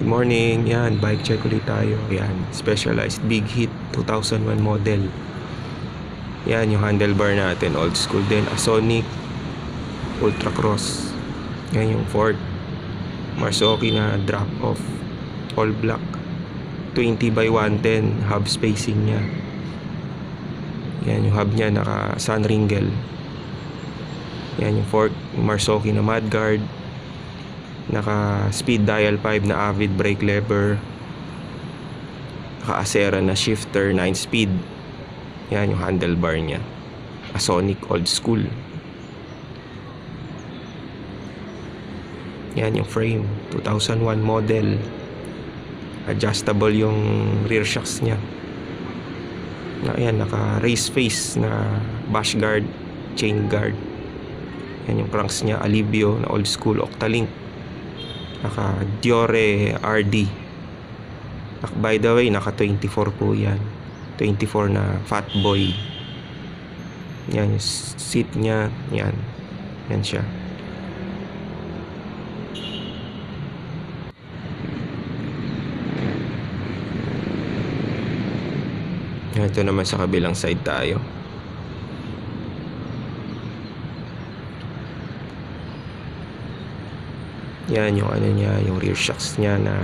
Morning, yan, bike check ulit tayo. Yan, Specialized Big Hit 2001 model. Yan, yung handlebar natin, old school din. Asonic Ultra Cross. Yan yung Ford Marzocchi na drop off, all black, 20 by 110 hub spacing niya. Yan yung hub niya, naka sun ringle. Yan yung Ford Marzocchi na mudguard, naka speed dial 5 na Avid brake lever, naka Acera na shifter 9 speed. Yan yung handlebar niya, Asonic old school. Yan yung frame, 2001 model. Adjustable yung rear shocks niya. Ayan, naka race face na bash guard, chain guard. Yan yung cranks niya, Alivio na old school Octalink. Naka Diore RD. By the way, naka 24 po yan, 24 na Fatboy. Yan yung seat niya. Yan siya. Ito naman sa kabilang side tayo. Yan yung ano niya, yung rear shocks niya na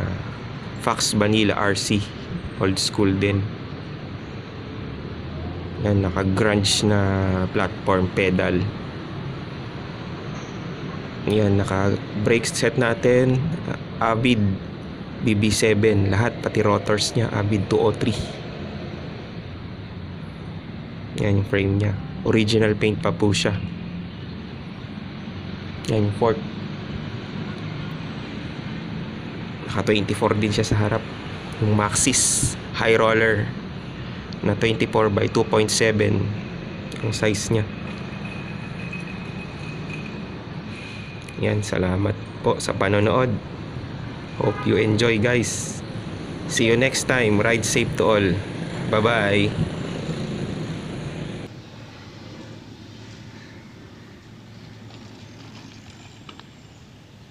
Fox Vanilla RC, old school din. Yan, naka grunge na platform pedal. Yan, naka brake set natin, Avid BB7 lahat, pati rotors niya Avid 203. Yan yung frame niya, original paint pa po siya. Yan yung fork, naka 24 din siya sa harap. Yung Maxxis high roller na 24 by 2.7 ang size niya. Yan, salamat po sa panonood. Hope you enjoy, guys. See you next time. Ride safe to all. Bye bye.